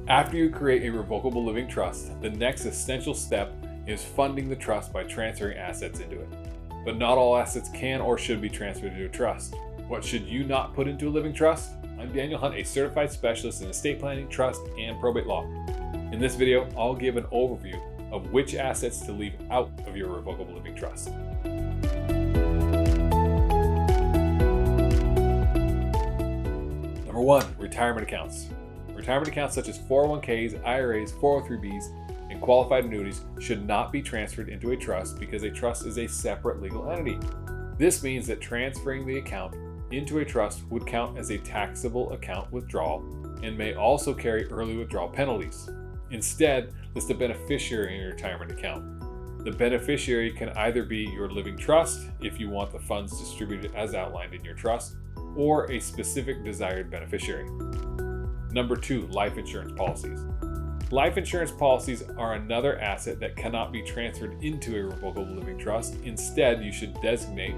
After you create a revocable living trust, the next essential step is funding the trust by transferring assets into it. But not all assets can or should be transferred into a trust. What should you not put into a living trust? I'm Daniel Hunt, a certified specialist in estate planning, trust, and probate law. In this video, I'll give an overview of which assets to leave out of your revocable living trust. Number 1, retirement accounts. Retirement accounts such as 401ks, IRAs, 403bs, and qualified annuities should not be transferred into a trust because a trust is a separate legal entity. This means that transferring the account into a trust would count as a taxable account withdrawal and may also carry early withdrawal penalties. Instead, list a beneficiary in your retirement account. The beneficiary can either be your living trust if you want the funds distributed as outlined in your trust, or a specific desired beneficiary. Number 2, life insurance policies. Life insurance policies are another asset that cannot be transferred into a revocable living trust. Instead, you should designate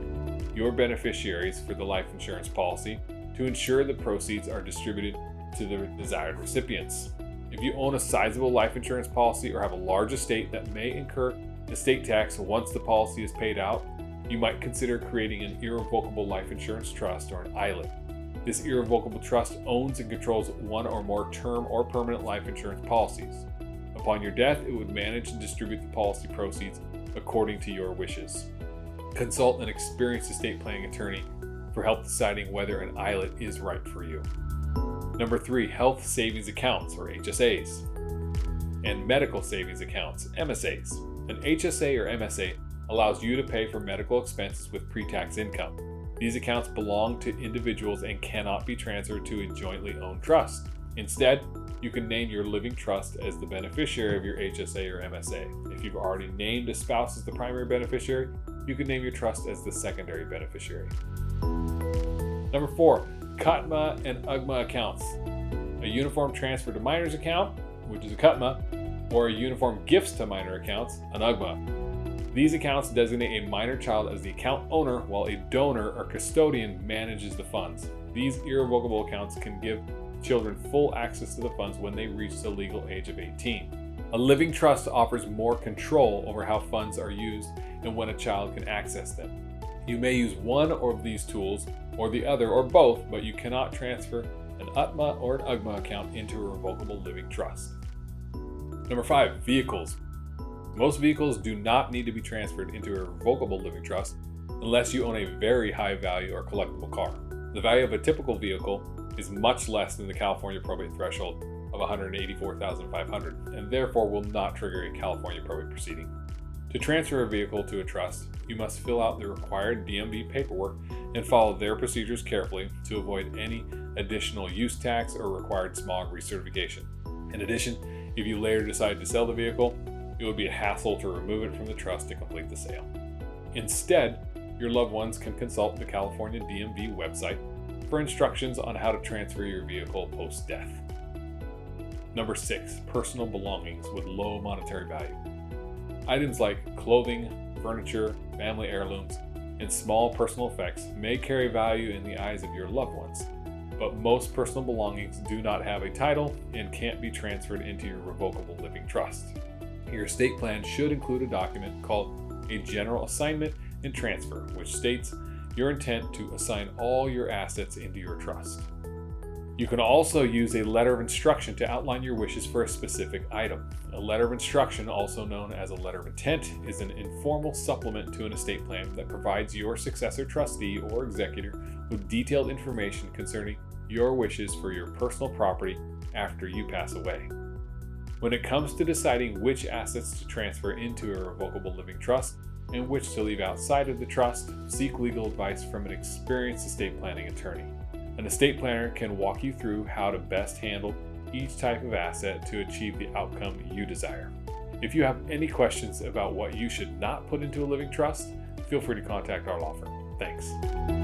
your beneficiaries for the life insurance policy to ensure the proceeds are distributed to the desired recipients. If you own a sizable life insurance policy or have a large estate that may incur estate tax once the policy is paid out, you might consider creating an irrevocable life insurance trust or an ILIT. This irrevocable trust owns and controls one or more term or permanent life insurance policies. Upon your death, it would manage and distribute the policy proceeds according to your wishes. Consult an experienced estate planning attorney for help deciding whether an ILIT is right for you. Number 3, health savings accounts or HSAs, and medical savings accounts, MSAs. An HSA or MSA allows you to pay for medical expenses with pre-tax income. These accounts belong to individuals and cannot be transferred to a jointly owned trust. Instead, you can name your living trust as the beneficiary of your HSA or MSA. If you've already named a spouse as the primary beneficiary, you can name your trust as the secondary beneficiary. Number 4, UTMA and UGMA accounts. A uniform transfer to minors account, which is a UTMA, or a uniform gifts to minor accounts, an UGMA. These accounts designate a minor child as the account owner while a donor or custodian manages the funds. These irrevocable accounts can give children full access to the funds when they reach the legal age of 18. A living trust offers more control over how funds are used and when a child can access them. You may use one of these tools or the other or both, but you cannot transfer an UTMA or an UGMA account into a revocable living trust. Number 5, vehicles. Most vehicles do not need to be transferred into a revocable living trust unless you own a very high value or collectible car. The value of a typical vehicle is much less than the California probate threshold of $184,500 and therefore will not trigger a California probate proceeding. To transfer a vehicle to a trust, you must fill out the required DMV paperwork and follow their procedures carefully to avoid any additional use tax or required smog recertification. In addition, if you later decide to sell the vehicle, it would be a hassle to remove it from the trust to complete the sale. Instead, your loved ones can consult the California DMV website for instructions on how to transfer your vehicle post-death. Number 6, personal belongings with low monetary value. Items like clothing, furniture, family heirlooms, and small personal effects may carry value in the eyes of your loved ones, but most personal belongings do not have a title and can't be transferred into your revocable living trust. Your estate plan should include a document called a general assignment and transfer, which states your intent to assign all your assets into your trust. You can also use a letter of instruction to outline your wishes for a specific item. A letter of instruction, also known as a letter of intent, is an informal supplement to an estate plan that provides your successor trustee or executor with detailed information concerning your wishes for your personal property after you pass away. When it comes to deciding which assets to transfer into a revocable living trust and which to leave outside of the trust, seek legal advice from an experienced estate planning attorney. An estate planner can walk you through how to best handle each type of asset to achieve the outcome you desire. If you have any questions about what you should not put into a living trust, feel free to contact our law firm. Thanks.